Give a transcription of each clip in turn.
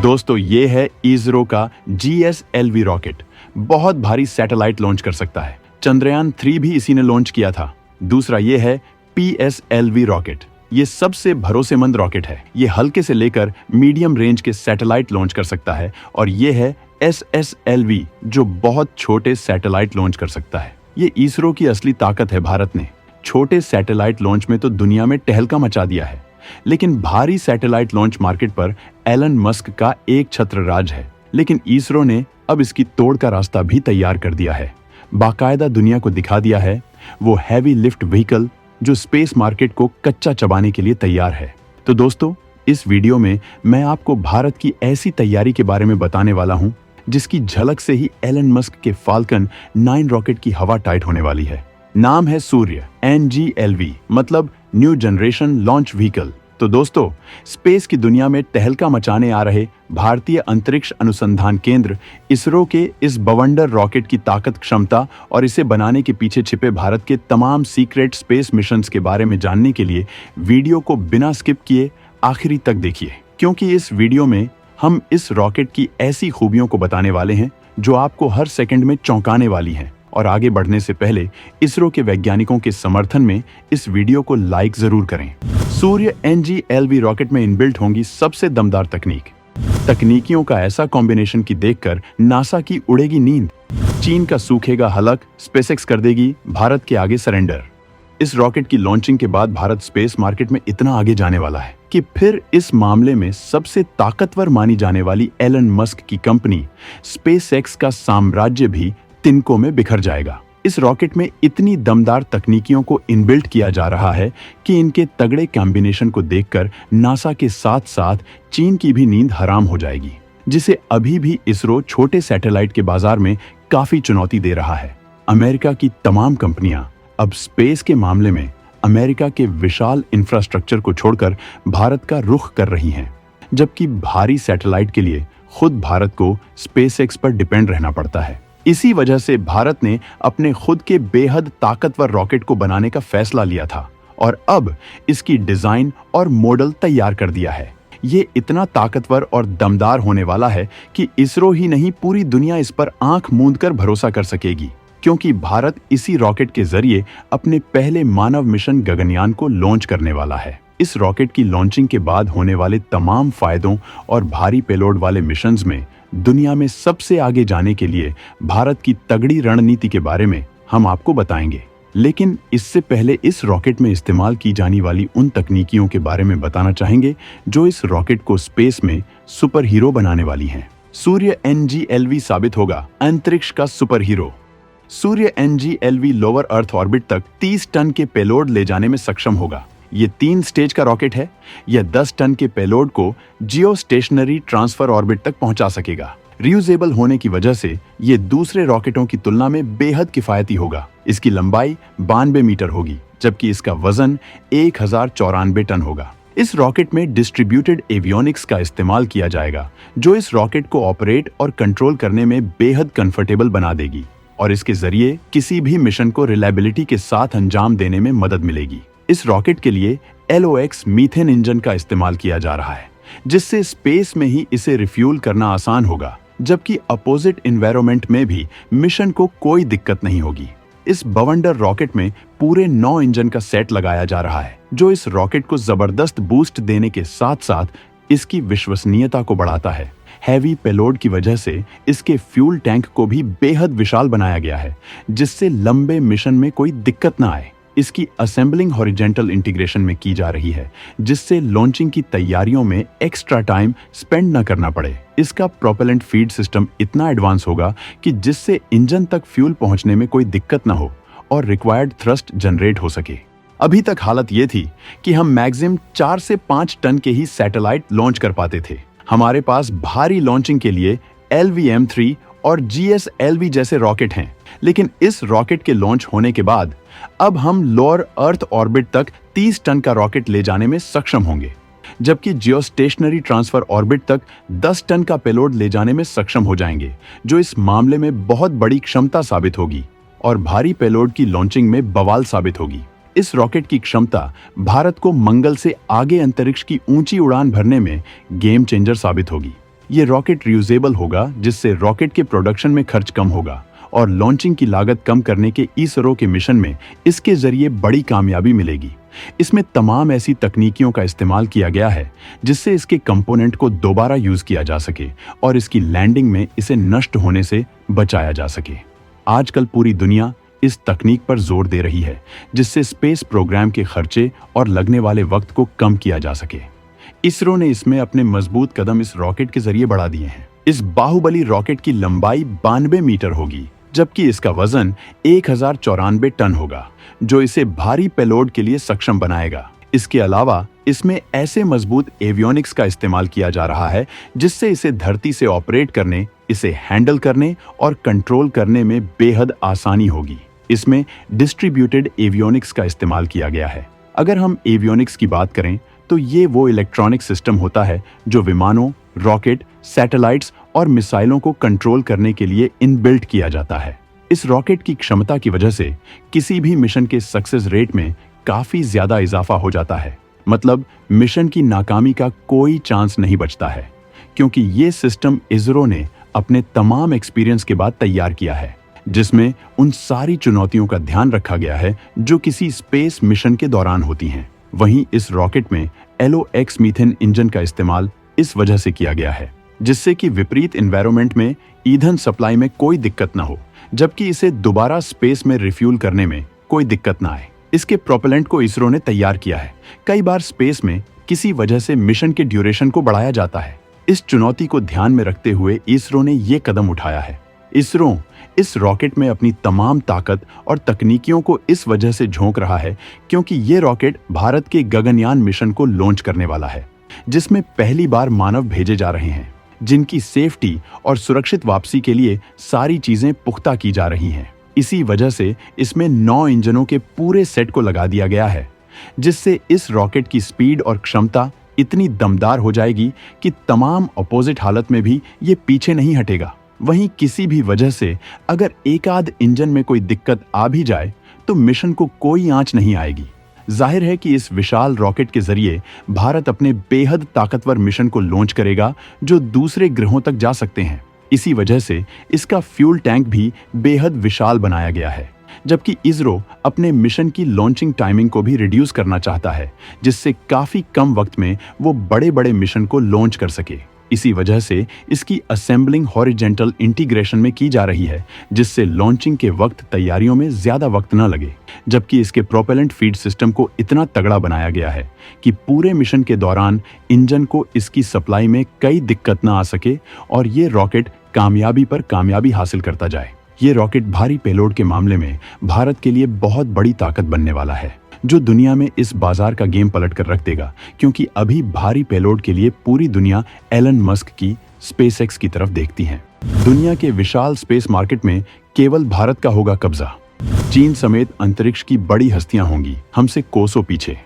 दोस्तों ये है इसरो का GSLV रॉकेट। बहुत भारी सैटेलाइट लॉन्च कर सकता है। चंद्रयान 3 भी इसी ने लॉन्च किया था। दूसरा ये है PSLV रॉकेट। ये सबसे भरोसेमंद रॉकेट है। ये हल्के से लेकर मीडियम रेंज के सैटेलाइट लॉन्च कर सकता है। और ये है SSLV जो बहुत छोटे सैटेलाइट लॉन्च कर सकता है। ये इसरो की असली ताकत है। भारत ने छोटे सैटेलाइट लॉन्च में तो दुनिया में टहलका मचा दिया है, लेकिन भारी सैटेलाइट लॉन्च मार्केट पर एलन मस्क का एक छत्र राज है। लेकिन इसरो ने अब इसकी तोड़ का रास्ता भी तैयार कर दिया है। बाकायदा दुनिया को दिखा दिया है वो हैवी लिफ्ट व्हीकल जो स्पेस मार्केट को कच्चा चबाने के लिए तैयार है। तो दोस्तों, इस वीडियो में मैं आपको भारत की ऐसी तैयारी के बारे में बताने वाला हूं जिसकी झलक से ही एलन मस्क के फाल्कन 9 रॉकेट की हवा टाइट होने वाली है। नाम है सूर्य NGLV, मतलब न्यू जनरेशन लॉन्च व्हीकल। तो दोस्तों, स्पेस की दुनिया में टहलका मचाने आ रहे भारतीय अंतरिक्ष अनुसंधान केंद्र इसरो के इस बवंडर रॉकेट की ताकत, क्षमता और इसे बनाने के पीछे छिपे भारत के तमाम सीक्रेट स्पेस मिशंस के बारे में जानने के लिए वीडियो को बिना स्किप किए आखिरी तक देखिए, क्योंकि इस वीडियो में हम इस रॉकेट की ऐसी खूबियों को बताने वाले हैं जो आपको हर सेकंड में चौंकाने वाली हैं। और आगे बढ़ने से पहले इसरो के वैज्ञानिकों के समर्थन में इस वीडियो को लाइक जरूर करें। सूर्य NGLV रॉकेट में इनबिल्ट होंगी सबसे दमदार तकनीकियों का ऐसा कॉम्बिनेशन की देखकर नासा की उड़ेगी नींद। चीन का सूखेगा हलक, स्पेसएक्स कर देगी भारत के आगे सरेंडर। इस रॉकेट की लॉन्चिंग के बाद भारत स्पेस मार्केट में इतना आगे जाने वाला है कि फिर इस मामले में सबसे ताकतवर मानी जाने वाली एलन मस्क की कंपनी स्पेसएक्स का साम्राज्य भी तिनकों में बिखर जाएगा। इस रॉकेट में इतनी दमदार तकनीकियों को इनबिल्ट किया जा रहा है कि इनके तगड़े कॉम्बिनेशन को देखकर नासा के साथ साथ चीन की भी नींद हराम हो जाएगी, जिसे अभी भी इसरो छोटे सैटेलाइट के बाजार में काफी चुनौती दे रहा है। अमेरिका की तमाम कंपनियां अब स्पेस के मामले में अमेरिका के विशाल इंफ्रास्ट्रक्चर को छोड़कर भारत का रुख कर रही हैं, जबकि भारी सैटेलाइट के लिए खुद भारत को स्पेसएक्स पर डिपेंड रहना पड़ता है। इसी वजह से भारत ने अपने खुद के बेहद ताकतवर रॉकेट को बनाने का फैसला लिया था और अब इसकी डिजाइन और मॉडल तैयार कर दिया है। ये इतना ताकतवर और दमदार होने वाला है कि इसरो ही नहीं, पूरी दुनिया इस पर आंख मूंद कर भरोसा कर सकेगी, क्योंकि भारत इसी रॉकेट के जरिए अपने पहले मानव मिशन गगनयान को लॉन्च करने वाला है। इस रॉकेट की लॉन्चिंग के बाद होने वाले तमाम फायदों और भारी पेलोड वाले मिशंस में दुनिया में सबसे आगे जाने के लिए भारत की तगड़ी रणनीति के बारे में हम आपको बताएंगे। लेकिन इससे पहले इस रॉकेट में इस्तेमाल की जाने वाली उन तकनीकियों के बारे में बताना चाहेंगे जो इस रॉकेट को स्पेस में सुपर हीरो बनाने वाली हैं। सूर्य NGLV साबित होगा अंतरिक्ष का सुपर हीरो। सूर्य NGLV लोअर अर्थ ऑर्बिट तक 30 टन के पेलोड ले जाने में सक्षम होगा। ये 3 स्टेज का रॉकेट है। यह 10 टन के पेलोड को जियो स्टेशनरी ट्रांसफर ऑर्बिट तक पहुंचा सकेगा। रियूजेबल होने की वजह से ये दूसरे रॉकेटों की तुलना में बेहद किफायती होगा। इसकी लंबाई 92 मीटर होगी, जबकि इसका वजन 1094 टन होगा। इस रॉकेट में डिस्ट्रीब्यूटेड एवियोनिक्स का इस्तेमाल किया जाएगा, जो इस रॉकेट को ऑपरेट और कंट्रोल करने में बेहद कंफर्टेबल बना देगी और इसके जरिए किसी भी मिशन को रिलायबिलिटी के साथ अंजाम देने में मदद मिलेगी। इस रॉकेट के लिए LOX मीथेन इंजन का इस्तेमाल किया जा रहा है, जिससे स्पेस में ही इसे रिफ्यूल करना आसान होगा, जबकि अपोजिट एनवायरनमेंट में भी मिशन को कोई दिक्कत नहीं होगी। इस बवंडर रॉकेट में पूरे 9 इंजन का सेट लगाया जा रहा है, जो इस रॉकेट को जबरदस्त बूस्ट देने के साथ साथ इसकी विश्वसनीयता को बढ़ाता है। हैवी पेलोड की वजह से इसके फ्यूल टैंक को भी बेहद विशाल बनाया गया है, जिससे लंबे मिशन में कोई दिक्कत न आए। इसकी असेंबलिंग हॉरिजॉन्टल इंटीग्रेशन में की जा रही है, जिससे लॉन्चिंग की तैयारियों में एक्स्ट्रा टाइम स्पेंड न करना पड़े। इसका प्रोपेलेंट फीड सिस्टम इतना एडवांस होगा कि जिससे इंजन तक फ्यूल पहुंचने में कोई दिक्कत न हो और रिक्वायर्ड थ्रस्ट जनरेट हो सके। अभी तक हालत ये थी कि हम मैक्सिमम 4 से 5 टन के ही सैटेलाइट लॉन्च कर पाते थे। हमारे पास भारी लॉन्चिंग के लिए LVM-3 और GSLV जैसे रॉकेट हैं, लेकिन इस रॉकेट के लॉन्च होने के बाद अब हम लोअर अर्थ ऑर्बिट तक 30 टन का रॉकेट ले जाने में सक्षम होंगे, जबकि जियोस्टेशनरी ट्रांसफर ऑर्बिट तक 10 टन का पेलोड ले जाने में सक्षम हो जाएंगे, जो इस मामले में बहुत बड़ी क्षमता साबित होगी और भारी पेलोड की लॉन्चिंग में बवाल साबित होगी। इस रॉकेट की क्षमता भारत को मंगल से आगे अंतरिक्ष की ऊंची उड़ान भरने में गेम चेंजर साबित होगी। ये रॉकेट रियूजेबल होगा, जिससे रॉकेट के प्रोडक्शन में खर्च कम होगा और लॉन्चिंग की लागत कम करने के इसरो के मिशन में इसके जरिए बड़ी कामयाबी मिलेगी। इसमें तमाम ऐसी तकनीकियों का इस्तेमाल किया गया है जिससे इसके कंपोनेंट को दोबारा यूज किया जा सके और इसकी लैंडिंग में इसे नष्ट होने से बचाया जा सके। आजकल पूरी दुनिया इस तकनीक पर जोर दे रही है, जिससे स्पेस प्रोग्राम के खर्चे और लगने वाले वक्त को कम किया जा सके। इसरो ने इसमें अपने मजबूत कदम इस रॉकेट के जरिए बढ़ा दिए हैं। इस बाहुबली रॉकेट की लंबाई 92 मीटर होगी, जबकि इसका वजन 1094 टन होगा, जो इसे भारी पेलोड के लिए सक्षम बनाएगा। इसके अलावा इसमें ऐसे मजबूत एवियोनिक्स का इस्तेमाल किया जा रहा है जिससे इसे धरती से ऑपरेट करने, इसे हैंडल करने और कंट्रोल करने में बेहद आसानी होगी। इसमें डिस्ट्रीब्यूटेड एवियोनिक्स का इस्तेमाल किया गया है। अगर हम एवियोनिक्स की बात करें तो ये वो इलेक्ट्रॉनिक सिस्टम होता है जो विमानों, रॉकेट, सैटेलाइट्स और मिसाइलों को कंट्रोल करने के लिए इनबिल्ट किया जाता है। इस रॉकेट की क्षमता की वजह से किसी भी मिशन के सक्सेस रेट में काफी ज्यादा इजाफा हो जाता है। मतलब मिशन की नाकामी का कोई चांस नहीं बचता है, क्योंकि ये सिस्टम इसरो ने अपने तमाम एक्सपीरियंस के बाद तैयार किया है, जिसमें उन सारी चुनौतियों का ध्यान रखा गया है जो किसी स्पेस मिशन के दौरान होती हैं। वहीं इस रॉकेट में LOX मीथेन इंजन का इस्तेमाल इस वजह से किया गया है, जिससे कि विपरीत एनवायरनमेंट में ईंधन सप्लाई में कोई दिक्कत न हो, जबकि इसे दोबारा स्पेस में रिफ्यूल करने में कोई दिक्कत न आए। इसके प्रोपेलेंट को इसरो ने तैयार किया है। कई बार स्पेस में किसी वजह से मिशन के ड्यूरेशन को बढ़ाया जाता है। इस चुनौती को ध्यान में रखते हुए इसरो ने ये कदम उठाया है। इसरो इस रॉकेट में अपनी तमाम ताकत और तकनीकियों को इस वजह से झोंक रहा है क्योंकि ये रॉकेट भारत के गगनयान मिशन को लॉन्च करने वाला है, जिसमें पहली बार मानव भेजे जा रहे हैं, जिनकी सेफ्टी और सुरक्षित वापसी के लिए सारी चीजें पुख्ता की जा रही हैं। इसी वजह से इसमें 9 इंजनों के पूरे सेट को लगा दिया गया है, जिससे इस रॉकेट की स्पीड और क्षमता इतनी दमदार हो जाएगी कि तमाम अपोजिट हालत में भी ये पीछे नहीं हटेगा। वहीं किसी भी वजह से अगर एक आध इंजन में कोई दिक्कत आ भी जाए तो मिशन को कोई आंच नहीं आएगी। जाहिर है कि इस विशाल रॉकेट के जरिए भारत अपने बेहद ताकतवर मिशन को लॉन्च करेगा जो दूसरे ग्रहों तक जा सकते हैं। इसी वजह से इसका फ्यूल टैंक भी बेहद विशाल बनाया गया है, जबकि इसरो अपने मिशन की लॉन्चिंग टाइमिंग को भी रिड्यूस करना चाहता है, जिससे काफी कम वक्त में वो बड़े बड़े मिशन को लॉन्च कर सके। इसी वजह से इसकी असेंबलिंग हॉरिजेंटल इंटीग्रेशन में की जा रही है, जिससे लॉन्चिंग के वक्त तैयारियों में ज्यादा वक्त न लगे। जबकि इसके प्रोपेलेंट फीड सिस्टम को इतना तगड़ा बनाया गया है कि पूरे मिशन के दौरान इंजन को इसकी सप्लाई में कई दिक्कत न आ सके और ये रॉकेट कामयाबी पर कामयाबी हासिल करता जाए। ये रॉकेट भारी पेलोड के मामले में भारत के लिए बहुत बड़ी ताकत बनने वाला है, जो दुनिया में इस बाजार का गेम पलट कर रख देगा, क्योंकि अभी भारी पेलोड के लिए पूरी दुनिया एलन मस्क की स्पेसएक्स की तरफ देखती है। दुनिया के विशाल स्पेस मार्केट में केवल भारत का होगा कब्जा। चीन समेत अंतरिक्ष की बड़ी हस्तियां होंगी हमसे कोसों पीछे।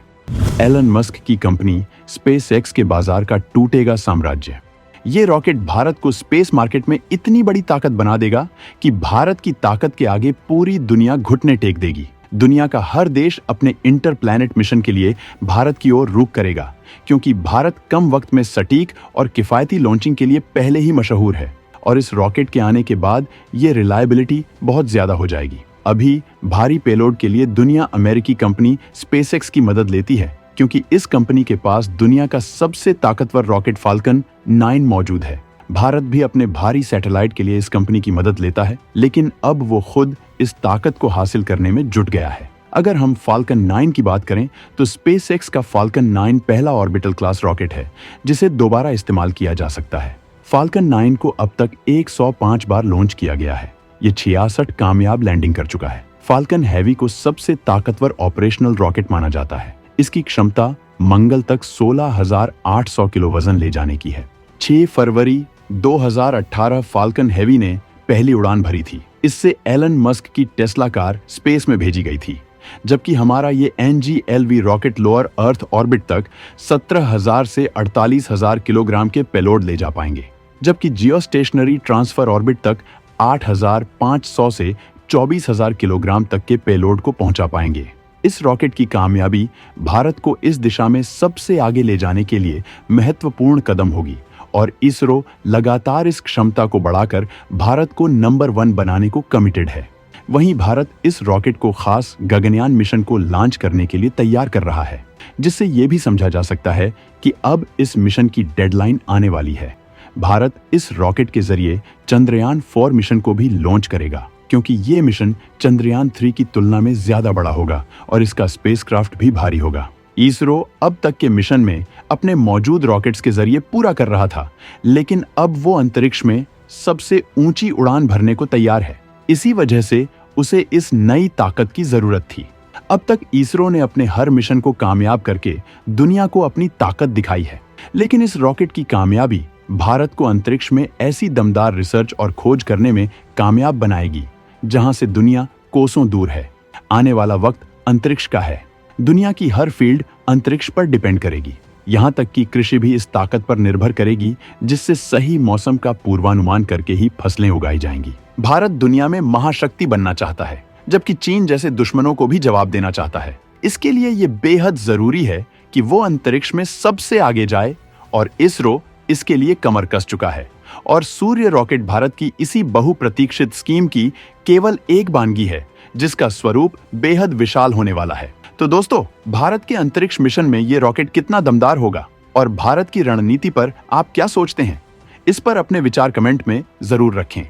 एलन मस्क की कंपनी स्पेसएक्स के बाजार का टूटेगा साम्राज्य। ये रॉकेट भारत को स्पेस मार्केट में इतनी बड़ी ताकत बना देगा कि भारत की ताकत के आगे पूरी दुनिया घुटने टेक देगी। दुनिया का हर देश अपने इंटर प्लैनेट मिशन के लिए भारत की ओर रुख करेगा, क्योंकि भारत कम वक्त में सटीक और किफायती लॉन्चिंग के लिए पहले ही मशहूर है और इस रॉकेट के आने के बाद ये रिलायबिलिटी बहुत ज्यादा हो जाएगी। अभी भारी पेलोड के लिए दुनिया अमेरिकी कंपनी स्पेसएक्स की मदद लेती है, क्योंकि इस कंपनी के पास दुनिया का सबसे ताकतवर रॉकेट फाल्कन 9 मौजूद है। भारत भी अपने भारी सैटेलाइट के लिए इस कंपनी की मदद लेता है, लेकिन अब वो खुद इस ताकत को हासिल करने में जुट गया है। अगर हम फाल्कन 9 की बात करें तो स्पेसएक्स का फाल्कन 9 पहला ऑर्बिटल क्लास रॉकेट है जिसे दोबारा इस्तेमाल किया जा सकता है। फाल्कन 9 को अब तक 105 बार लॉन्च किया गया है। ये 66 कामयाब लैंडिंग कर चुका है। फाल्कन हैवी को सबसे ताकतवर ऑपरेशनल रॉकेट माना जाता है। इसकी क्षमता मंगल तक 16,800 किलो वजन ले जाने की है। 6 फरवरी 2018 फाल्कन हैवी ने पहली उड़ान भरी थी। इससे एलन मस्क की टेस्ला कार स्पेस में भेजी गई थी, जबकि हमारा ये NGLV rocket lower earth orbit तक 17,000 से 48,000 किलोग्राम के पेलोड ले जा पाएंगे, जबकि जियोस्टेशनरी ट्रांसफर ऑर्बिट तक 8,500 से 24,000 किलोग्राम तक के पेलोड को पहुंचा पाएंगे। इस रॉकेट की कामयाबी भारत को इस दिशा में सबसे आगे ले जाने के लिए महत्वपूर्ण कदम होगी और इसरो लगातार इस क्षमता को बढ़ाकर भारत को नंबर 1 बनाने को कमिटेड है। वहीं भारत इस रॉकेट को खास गगनयान मिशन को लॉन्च करने के लिए तैयार कर रहा है, जिससे यह भी समझा जा सकता है कि अब इस मिशन की डेडलाइन आने वाली है। भारत इस रॉकेट के जरिए चंद्रयान 4 मिशन को भी लॉन्च करेगा, क्योंकि ये मिशन चंद्रयान 3 की तुलना में ज्यादा बड़ा होगा और इसका स्पेसक्राफ्ट भी भारी होगा। इसरो अब तक के मिशन में अपने मौजूद रॉकेट्स के जरिए पूरा कर रहा था, लेकिन अब वो अंतरिक्ष में सबसे ऊंची उड़ान भरने को तैयार है। इसी वजह से उसे इस नई ताकत की जरूरत थी। अब तक इसरो ने अपने हर मिशन को कामयाब करके दुनिया को अपनी ताकत दिखाई है, लेकिन इस रॉकेट की कामयाबी भारत को अंतरिक्ष में ऐसी दमदार रिसर्च और खोज करने में कामयाब बनाएगी जहां से दुनिया कोसों दूर है। आने वाला वक्त अंतरिक्ष का है। दुनिया की हर फील्ड अंतरिक्ष पर डिपेंड करेगी। यहाँ तक कि कृषि भी इस ताकत पर निर्भर करेगी, जिससे सही मौसम का पूर्वानुमान करके ही फसलें उगाई जाएंगी। भारत दुनिया में महाशक्ति बनना चाहता है, जबकि चीन जैसे दुश्मनों को भी जवाब देना चाहता है। इसके लिए ये बेहद जरूरी है कि वो अंतरिक्ष में सबसे आगे जाए, और इसरो इसके लिए कमर कस चुका है। और सूर्य रॉकेट भारत की इसी बहुप्रतीक्षित स्कीम की केवल एक बानगी है, जिसका स्वरूप बेहद विशाल होने वाला है। तो दोस्तों, भारत के अंतरिक्ष मिशन में ये रॉकेट कितना दमदार होगा और भारत की रणनीति पर आप क्या सोचते हैं? इस पर अपने विचार कमेंट में जरूर रखें।